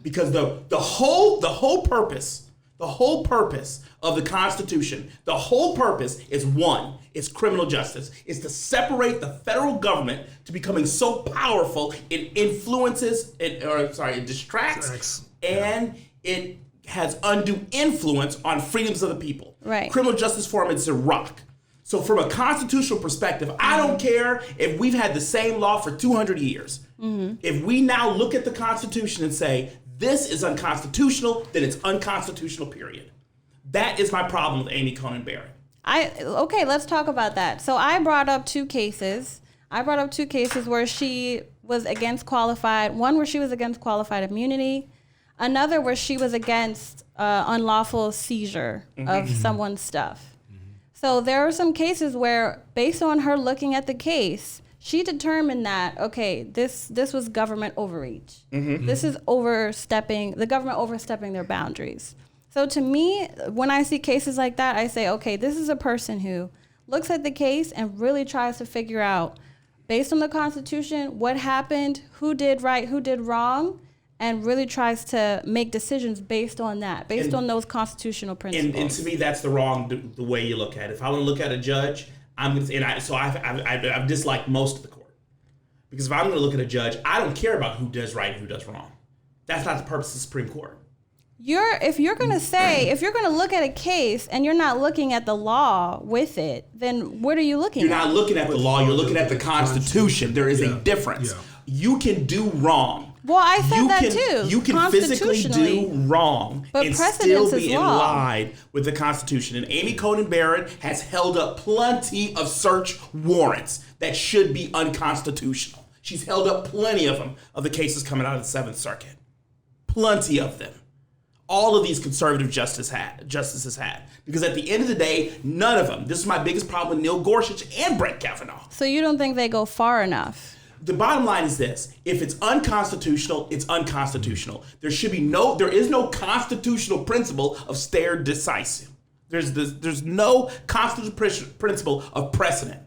Because the whole purpose of the Constitution, the whole purpose is one, it's criminal justice. It's to separate the federal government to becoming so powerful it influences, it distracts, and it has undue influence on freedoms of the people. Right. Criminal justice reform is a rock. So from a constitutional perspective, I don't care if we've had the same law for 200 years. If we now look at the Constitution and say, this is unconstitutional, then it's unconstitutional, period. That is my problem with Amy Coney Barrett. Okay, let's talk about that. So I brought up two cases. Where she was against qualified. One where she was against qualified immunity. Another where she was against unlawful seizure of someone's stuff. So there are some cases where, based on her looking at the case, she determined that, okay, this was government overreach. This is the government overstepping their boundaries. So to me, when I see cases like that, I say, okay, this is a person who looks at the case and really tries to figure out, based on the Constitution, what happened, who did right, who did wrong, and really tries to make decisions based on that, based on those constitutional principles. And to me, that's the way you look at it. If I want to look at a judge, I've disliked most of the court. Because if I'm going to look at a judge, I don't care about who does right and who does wrong. That's not the purpose of the Supreme Court. If you're going to look at a case and you're not looking at the law with it, then what are you looking at? You're not looking at the law, you're looking at the Constitution. There is a difference. Yeah. You can do wrong. Well, I said that too. You can physically do wrong and still be in line with the Constitution. And Amy Coney Barrett has held up plenty of search warrants that should be unconstitutional. She's held up plenty of them, of the cases coming out of the Seventh Circuit. Plenty of them. All of these conservative justices had. Because at the end of the day, none of them. This is my biggest problem with Neil Gorsuch and Brett Kavanaugh. So you don't think they go far enough? The bottom line is this. If it's unconstitutional, it's unconstitutional. There is no constitutional principle of stare decisis. There's no constitutional principle of precedent.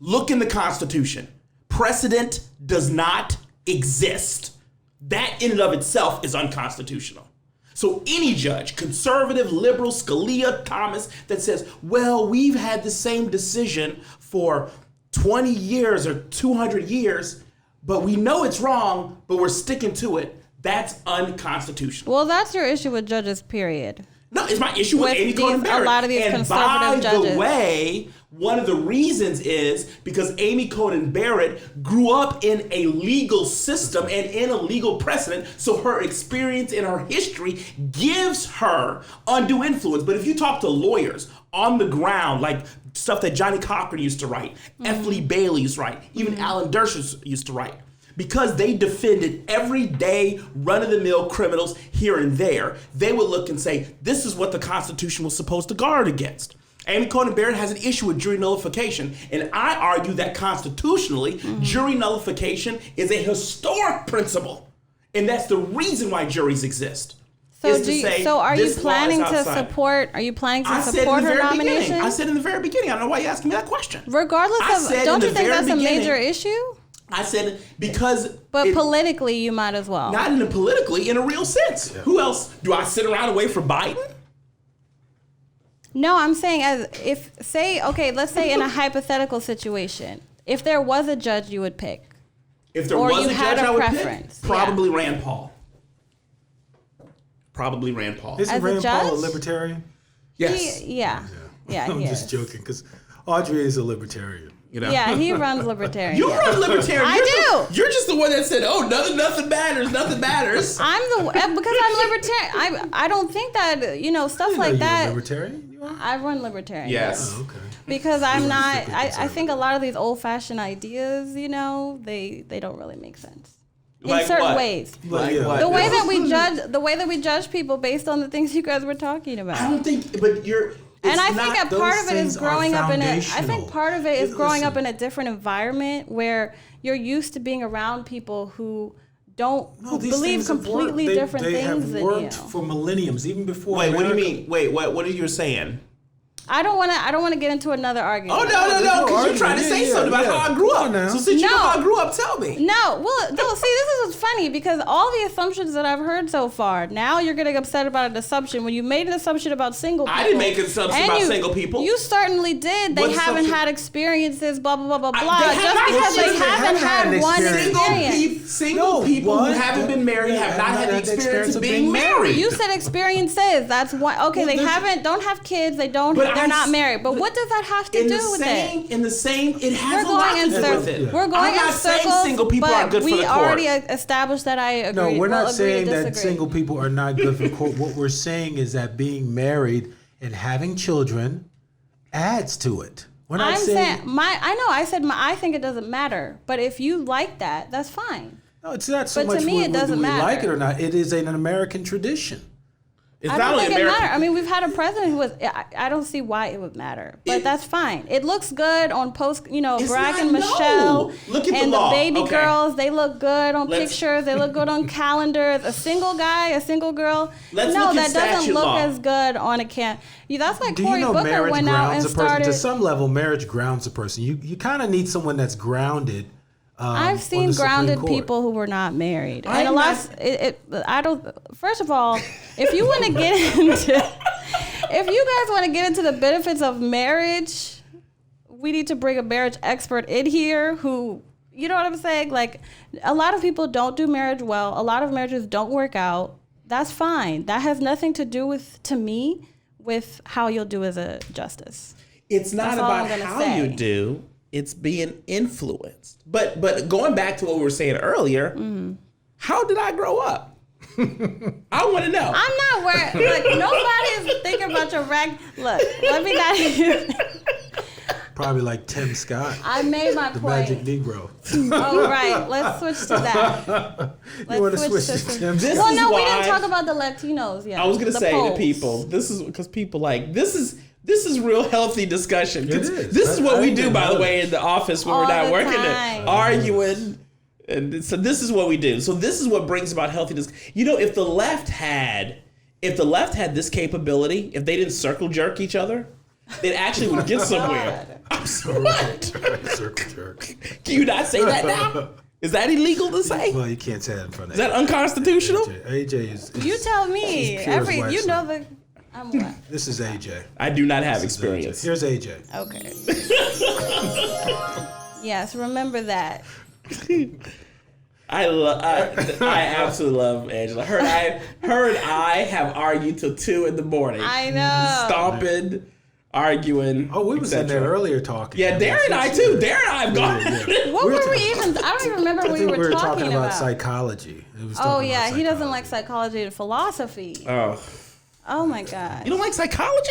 Look in the Constitution. Precedent does not exist. That in and of itself is unconstitutional. So any judge, conservative, liberal, Scalia, Thomas, that says, well, we've had the same decision for 20 years or 200 years, but we know it's wrong, but we're sticking to it, that's unconstitutional. Well, that's your issue with judges, period. No, it's my issue with Amy Coney Barrett. A lot of these conservative judges. And by the way, one of the reasons is because Amy Coney Barrett grew up in a legal system and in a legal precedent, so her experience and her history gives her undue influence. But if you talk to lawyers on the ground, like stuff that Johnny Cochran used to write, F. Lee Bailey used to write, even Alan Dershowitz used to write, because they defended everyday run-of-the-mill criminals here and there, they would look and say, this is what the Constitution was supposed to guard against. Amy Coney Barrett has an issue with jury nullification, and I argue that constitutionally, jury nullification is a historic principle, and that's the reason why juries exist. So are you planning to support her nomination? I said in the very beginning. I don't know why you're asking me that question. Regardless of, don't you think that's a major issue? I said because... But politically, you might as well. Not in a politically, in a real sense. Yeah. Who else? Do I sit around and wait for Biden? No, I'm saying let's say in a hypothetical situation, if there was a judge you would pick. If there was a judge I would pick, probably Rand Paul. Probably Rand Paul. Isn't Rand Paul a libertarian? Yes. Yeah, I'm just joking because Audrey is a libertarian. You know? Yeah, he runs libertarian. You run libertarian. I do. You're just the one that said, "Oh, nothing matters. Nothing matters." Because I'm libertarian. I don't think that stuff like that. You're a libertarian. You are? I run libertarian. Yes. Oh, okay. Because I'm not. I think a lot of these old-fashioned ideas, they don't really make sense. Like in certain what? ways. Like what? The way that we judge people based on the things you guys were talking about. I don't think, but you're. And I think that part of it is growing up in a different environment where you're used to being around people who believe completely different things than you. They have worked for millenniums, even before. Wait, what do you mean? Wait, what are you saying? I don't want to get into another argument. Oh no! Because you're trying to say something about how I grew up. So since you know how I grew up, tell me. No, see, this is what's funny because all the assumptions that I've heard so far, now you're getting upset about an assumption when you made an assumption about single people. I didn't make an assumption about single people. You certainly did. They haven't had experiences, blah blah blah blah blah. Just because they haven't had one experience. Single people who haven't been married have not had the experience of being married. You said experiences. That's one. Okay, they don't have kids. They're not married. But what does that have to do with it? It has a lot to do with it. We're going in circles. I'm not saying single people are good for the court. We already established that I agree. No, we're not saying that single people are not good for the court. What we're saying is that being married and having children adds to it. We're not I think it doesn't matter. But if you like that, that's fine. No, it's not so much to me, whether we like it or not. It is an American tradition. It's I don't think it matters. I mean, we've had a president who was. I don't see why it would matter, but that's fine. It looks good on post. Bragg and Michelle Look at and the baby girls. They look good on pictures. They look good on calendars. A single guy, a single girl. That doesn't look as good on a camp. That's like Cory Booker went out and started. To some level, marriage grounds a person. You kind of need someone that's grounded. I've seen grounded people who were not married, and a lot. I don't. First of all, if you want to get into, if you guys want to get into the benefits of marriage, we need to bring a marriage expert in here who You know what I'm saying? Like, a lot of people don't do marriage well. A lot of marriages don't work out. That's fine. That has nothing to do with, to me, with how you'll do as a justice. It's not about how you do. It's being influenced. But going back to what we were saying earlier, how did I grow up? I want to know. I'm not worried. Like, nobody's thinking about your Look, let me not. Probably like Tim Scott. I made my the point. Magic Negro. Oh, right. Let's switch to that. You want to switch to Tim Scott? Well, no, we didn't talk about the Latinos yet. I was going to say polls. to people, this is because people like, this is real healthy discussion. It is. This is what we do, by the know way, in the office when All we're not the working time. it, arguing. And so this is what we do. So this is what brings about healthy discussion. You know, if the left had this capability, if they didn't circle jerk each other, they actually would get somewhere. I'm sorry. What? Circle jerk. Can you not say that now? Is that illegal to say? Well, you can't say that in front of Is that unconstitutional? AJ is You tell me. She's pure as white You know snow. I'm what? This is AJ. I do not have This is experience. AJ. Here's AJ. Okay. Yes, remember that. I absolutely love Angela. Her and I have argued till 2 a.m. I know. Stomping, arguing. Oh, we was in there earlier talking. Yeah, Darren and I too. Darren and I have gone. What were we even? I don't even remember what I think we were talking about psychology. It was Oh talking yeah, about he doesn't psychology. like psychology and philosophy. Oh my god. You don't like psychology?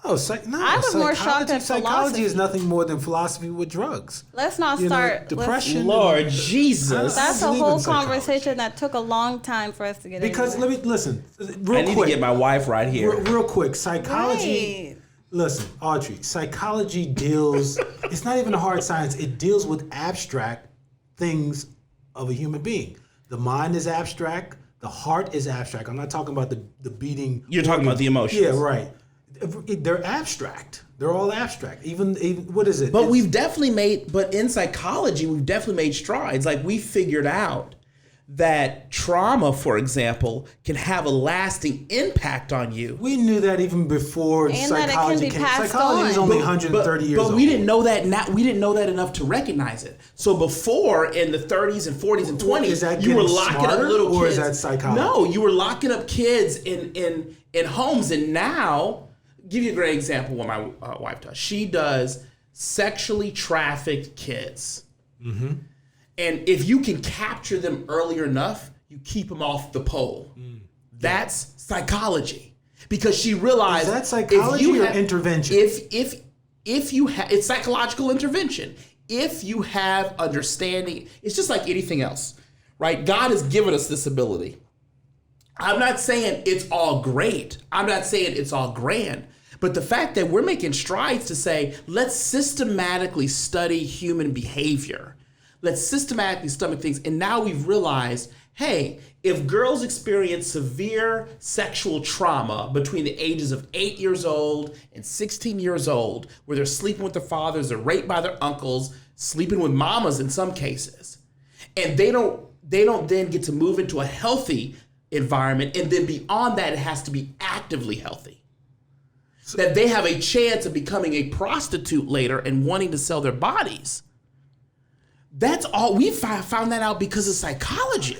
No, I was more shocked at psychology is philosophy. nothing more than philosophy with drugs. Let's not You know, start. depression. Lord Jesus. That's a believe whole in psychology. conversation that took a long time for us to get Because into. let me listen, real I need quick. to get my wife right here. Real quick, psychology. Right. Listen, Audrey, psychology deals. It's not even a hard science. It deals with abstract things of a human being. The mind is abstract. The heart is abstract. I'm not talking about the beating. You're talking about the emotions. Yeah, right. They're abstract. They're all abstract. Even what is it? But in psychology, we've definitely made strides. Like we figured out that trauma, for example, can have a lasting impact on you. We knew that even before And that it can psychology be came. passed Psychology is on. only 130 years old. But we didn't know that. We didn't know that enough to recognize it. So before, in the 30s and 40s and 20s, Is that you were getting locking up smarter, little or kids. is that psychology? No, you were locking up kids in homes, and now, give you a great example. What my wife does, she does sexually trafficked kids, and if you can capture them earlier enough, you keep them off the pole. That's psychology, because she realized Is that psychology if you or intervention? If you have, it's psychological intervention. If you have understanding, it's just like anything else, right? God has given us this ability. I'm not saying it's all great. I'm not saying it's all grand. But the fact that we're making strides to say, let's systematically study human behavior. Let's systematically study things. And now we've realized, hey, if girls experience severe sexual trauma between the ages of 8 years old and 16 years old, where they're sleeping with their fathers, they're raped by their uncles, sleeping with mamas in some cases, and they don't then get to move into a healthy environment, and then beyond that, it has to be actively healthy. That they have a chance of becoming a prostitute later and wanting to sell their bodies. That's all. We found that out because of psychology.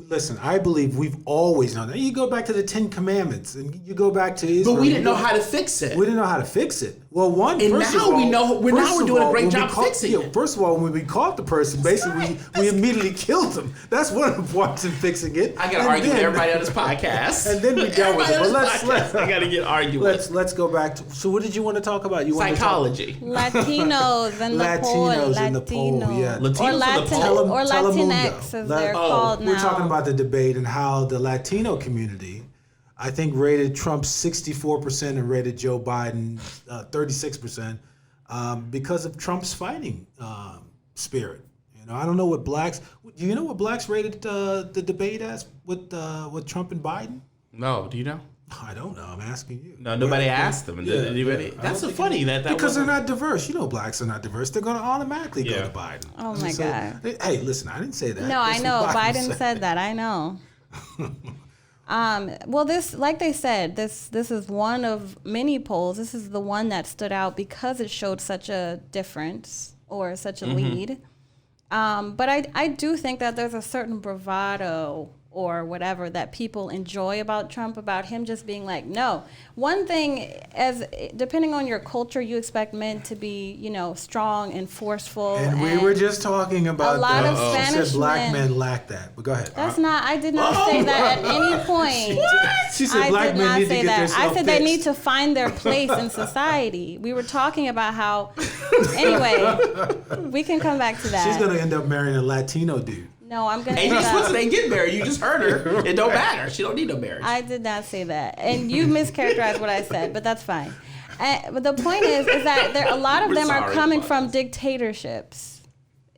Listen, I believe we've always known that. You go back to the 10 Commandments, and you go back to Israel. But we didn't know how to fix it. We didn't know how to fix it. Well, And first now of all, we know. We're doing a great when we job caught- fixing it. First of all, when we caught the person, basically we immediately killed him. That's one of the parts in fixing it. I got to And argue with then- everybody on this podcast. And then we dealt with it. But let's I got to get arguing. let's go back to. So, what did you want to talk about? You wanted to talk- Psychology. Latinos and the poll. Latinos in the poll, yeah. Latinos Or in the Latin poll. or Telemundo. Latinx as they're called now. We're talking about the debate and how the Latino community, I think, rated Trump 64% and rated Joe Biden 36% because of Trump's fighting spirit. You know, I don't know what blacks. Do you know what blacks rated the debate as with Trump and Biden? No, do you know? I don't know. I'm asking you. No, nobody asked them. Yeah, Anybody? yeah. I That's so don't think funny that because they're wasn't- not diverse. You know, blacks are not diverse. They're going to automatically go Yeah. to Biden. Oh my God. Hey, listen, I didn't say that. No, I That's know. what Biden said that. I know. Well, this, like they said, this is one of many polls. This is the one that stood out because it showed such a difference or such a lead. But I do think that there's a certain bravado or whatever that people enjoy about Trump, about him just being like, no. One thing, as depending on your culture, you expect men to be, strong and forceful. And we were just talking about a lot of She Spanish said black men men lack that. But go ahead. I did not say that at any point. She said black men need to get themselves I said they fixed. need to find their place in society. We were talking about how, anyway, we can come back to that. She's going to end up marrying a Latino dude. No, I'm going to Amy Swenson ain't getting married. You just heard her. It don't matter. She don't need no marriage. I did not say that. And you mischaracterized what I said, but that's fine. But the point is that a lot of them are coming from dictatorships.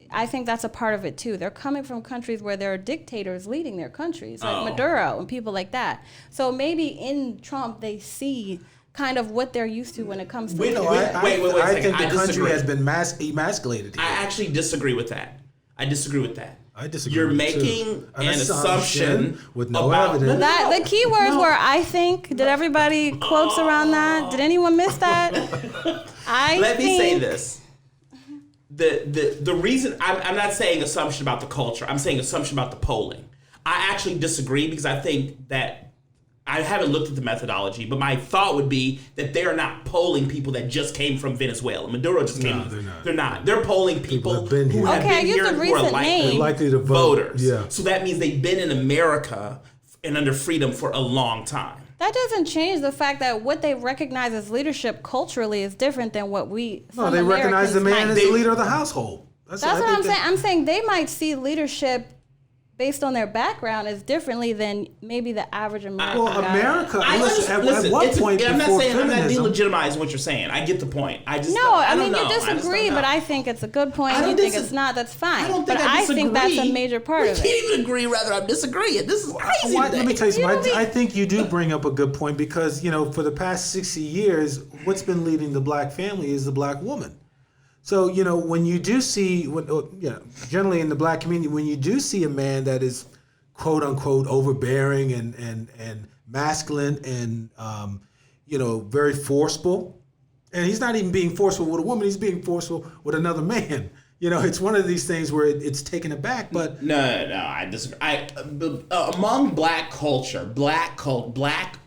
I think that's a part of it, too. They're coming from countries where there are dictators leading their countries, like Maduro and people like that. So maybe in Trump, they see kind of what they're used to when it comes to Wait, I think the country disagree. has been emasculated here. I actually disagree with that. I disagree with that. I disagree You're with it, making too. an assumption with no about evidence. that. The key words were "I think." Did everybody quotes around that? Did anyone miss that? Let me say this. The reason I'm not saying assumption about the culture. I'm saying assumption about the polling. I actually disagree because I think that I haven't looked at the methodology, but my thought would be that they're not polling people that just came from Venezuela. Maduro just came. No, they're not. They're not. They're polling people have been who here. have Okay, I been used here a and who are recent name. Likely to vote. voters. Yeah. So that means they've been in America and under freedom for a long time. That doesn't change the fact that what they recognize as leadership culturally is different than what we. No, they recognize the man as They- the leader of the household. That's what I'm saying. I'm saying they might see leadership based on their background as differently than maybe the average American. Well, guy. America, at Listen, what it's point I'm not before saying I'm not feminism... delegitimizing what you're saying. I get the point. I just No, I don't mean know. you disagree, but I think it's a good point. I don't You think dis- it's not. That's fine. I don't think but I I disagree. think that's a major part of We it. can't even agree. Rather, I'm disagreeing. This is crazy. Let me tell you something. be- I think you do bring up a good point because, for the past 60 years, what's been leading the black family is the black woman. So, when you do see, generally in the black community, when you do see a man that is quote unquote overbearing and masculine and, very forceful, and he's not even being forceful with a woman, he's being forceful with another man. It's one of these things where it's taken aback, but No, I disagree. Among black culture, black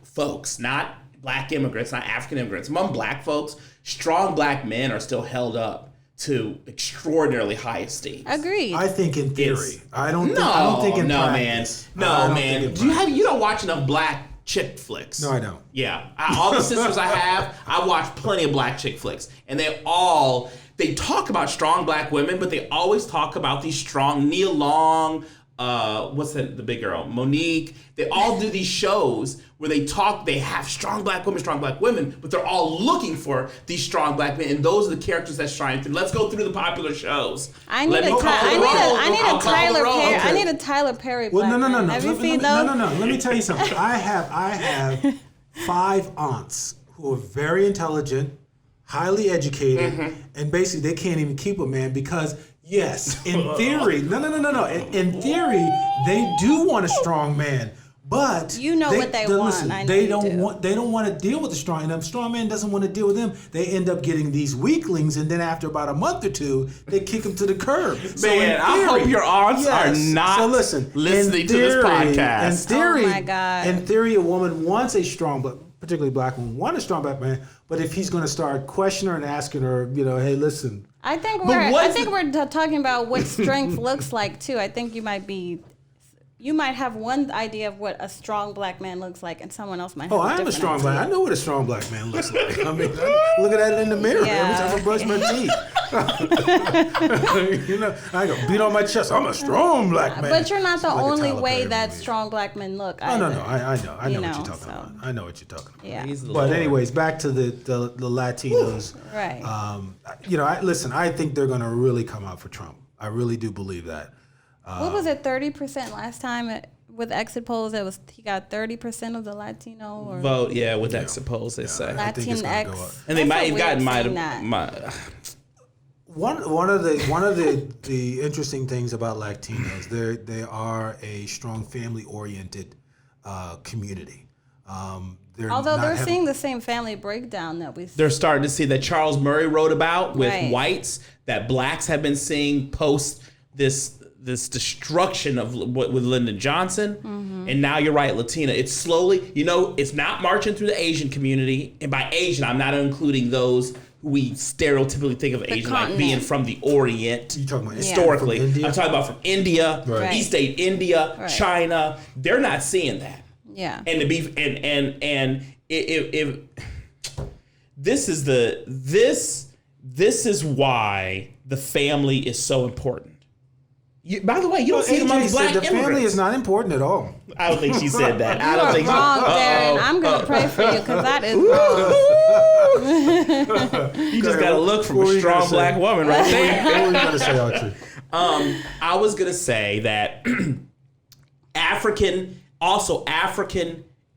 folks, not black immigrants, not African immigrants, among black folks, strong black men are still held up to extraordinarily high esteem. Agreed. I think in theory. I don't No, think in no, practice. man. I No, don't man. think in practice. You don't watch enough black chick flicks. No, I don't. Yeah. All the sisters I have, I watch plenty of black chick flicks. And they talk about strong black women, but they always talk about these strong, Nia Long, what's the big girl? Monique. They all do these shows where they have strong black women, but they're all looking for these strong black men, and those are the characters that shine through. Let's go through the popular shows. I need a Tyler Perry. Well, black no. man. Have you seen those? No. Let me tell you something. I have 5 aunts who are very intelligent, highly educated, and basically they can't even keep a man because, yes, in theory, no. In theory, they do want a strong man. But what they want. Listen, I know they you don't do. want. They don't want to deal with the strong. And a strong man doesn't want to deal with them. They end up getting these weaklings, and then after about a month or two, they kick them to the curb. Man, I hope your aunts are not listening to this podcast. In theory, Oh my God. in theory, a woman wants a strong, particularly black woman, want a strong black man. But if he's going to start questioning her and asking her, hey, listen. I think we're talking about what strength looks like too. I think you might have one idea of what a strong black man looks like, and someone else might have I am a strong black. I know what a strong black man looks like. I mean, I look at that in the mirror every time I brush my teeth. I go beat on my chest. I'm a strong black man. But you're not the Like a only Tyler way Perry that movie. strong black men look. Oh, no, either. I know what you're talking so. about. I know what you're talking about. Yeah. But anyways, back to the Latinos. Right. I think they're going to really come out for Trump. I really do believe that. What was it? 30% last time with exit polls. He got 30% of the Latino or Vote, with exit polls, they say. I think it's gonna go up. Latinx. And they might have gotten that. One of the interesting things about Latinos, they are a strong family-oriented community. Although they're seeing the same family breakdown that we see. They're starting to see that Charles Murray wrote about with Right. whites, that blacks have been seeing post this destruction of what with Lyndon Johnson, and now you're right, Latina. It's slowly, it's not marching through the Asian community, and by Asian, I'm not including those who we stereotypically think of Asian like being from the Orient. You talking about historically? India? I'm talking about from India, Right. East India, China. They're not seeing that. Yeah. And to be and if this is why the family is so important. By the way, you don't see it among black the immigrants. family is not important at all. I don't think she said that. I You don't are think wrong, Darren. I'm going to pray for you because that is wrong. You just got to look from a strong black woman right there. What were you going to say, Archie? I was going to say that African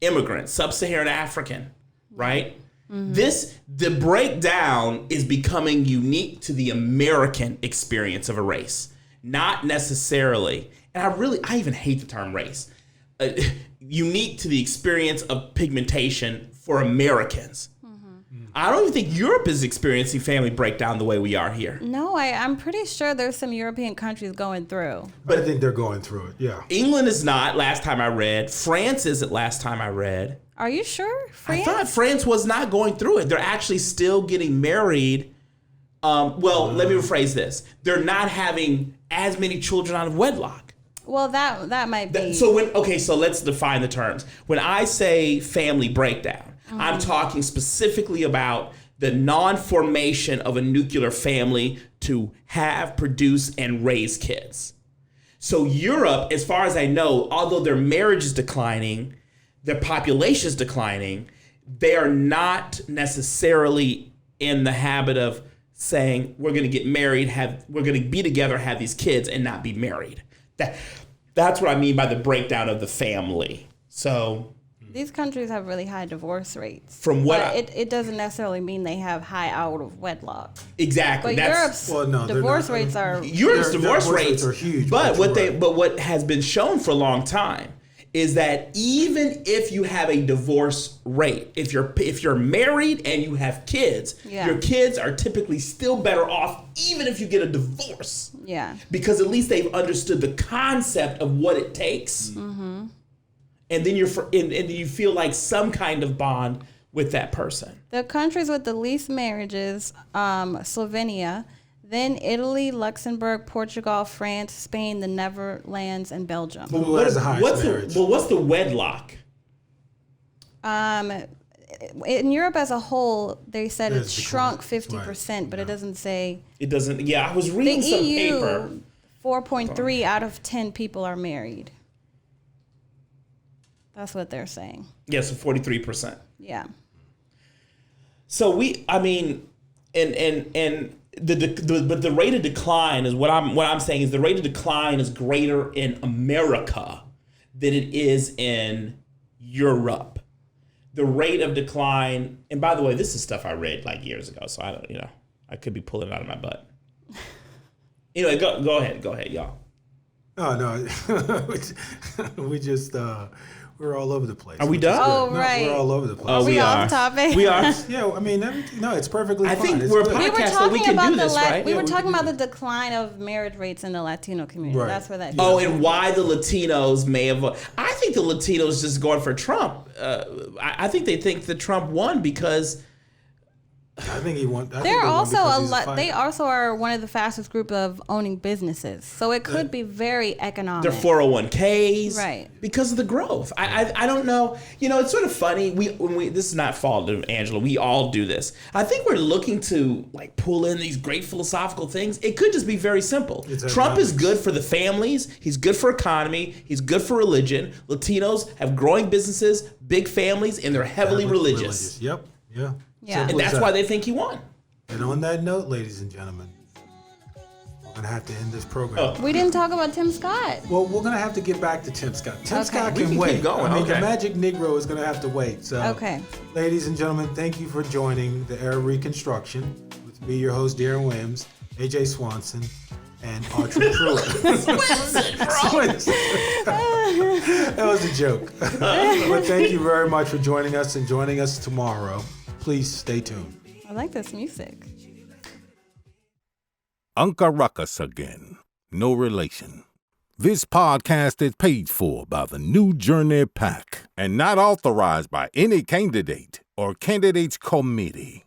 immigrants, sub-Saharan African, right? The breakdown is becoming unique to the American experience of a race, not necessarily, and I even hate the term race, unique to the experience of pigmentation for Americans. I don't even think Europe is experiencing family breakdown the way we are here. No, I'm pretty sure there's some European countries going through. But I think they're going through it, yeah. England is not, last time I read. France isn't, last time I read. Are you sure? France? I thought France was not going through it. They're actually still getting married. Let me rephrase this. They're not having as many children out of wedlock. Well, that might be. So let's define the terms. When I say family breakdown, I'm talking specifically about the non-formation of a nuclear family to have, produce, and raise kids. So Europe, as far as I know, although their marriage is declining, their population is declining, they are not necessarily in the habit of saying, we're going to get married, we're going to be together, have these kids, and not be married. That's what I mean by the breakdown of the family. So these countries have really high divorce rates. From what it doesn't necessarily mean they have high out of wedlock. Exactly. But Europe's divorce rates are Europe's divorce rates are huge. But what has been shown for a long time is that even if you have a divorce rate, if you're married and you have kids, your kids are typically still better off even if you get a divorce. Yeah. Because at least they've understood the concept of what it takes. Mm-hmm. And then you feel like some kind of bond with that person. The countries with the least marriages, Slovenia, then Italy, Luxembourg, Portugal, France, Spain, the Netherlands, and Belgium. Who has the highest marriage? What's the wedlock? In Europe as a whole, they said it's shrunk 50%, but it doesn't say. It doesn't. Yeah, I was reading some paper. 4.3 out of 10 people are married. That's what they're saying. Yeah, so 43%. Yeah. So but the rate of decline is what I'm saying is the rate of decline is greater in America than it is in Europe. The rate of decline, and by the way, this is stuff I read like years ago, so I don't, I could be pulling it out of my butt. Anyway, go ahead, y'all. Oh no, we just we're all over the place. Are we done? Oh, right. We're all over the place. Are we off topic? We are. Yeah, I mean, no, it's perfectly fine. I think It's we're good. a We were podcast, so talking we can about do this, right? we were we talking can about the decline of marriage rates in the Latino community. Right. That's where that. Oh, and why the Latinos may have. I think the Latinos just going for Trump. I think they think that Trump won because. I think he won. They're also a lot. They also are one of the fastest group of owning businesses, so it could be very economic. Their 401ks, right? Because of the growth. I don't know. It's sort of funny. This is not fault of Angela. We all do this. I think we're looking to pull in these great philosophical things. It could just be very simple. Trump is good for the families. He's good for economy. He's good for religion. Latinos have growing businesses, big families, and they're heavily religious. Yep. Yeah. Yeah. And that's why they think he won. And on that note, ladies and gentlemen, we're going to have to end this program. We didn't talk about Tim Scott. Well, we're going to have to get back to Tim Scott. Tim Scott We can can wait. keep going. I mean, Okay. the Magic Negro is going to have to wait. So, Okay. Ladies and gentlemen, thank you for joining the Era Reconstruction with me, your host, Darren Williams, AJ Swanson, and Audrey Pruitt. Swanson. That was a joke. But thank you very much for joining us and joining us tomorrow. Please stay tuned. I like this music. Unca Ruckus again. no relation. This podcast is paid for by the New Journey PAC and not authorized by any candidate or candidates committee.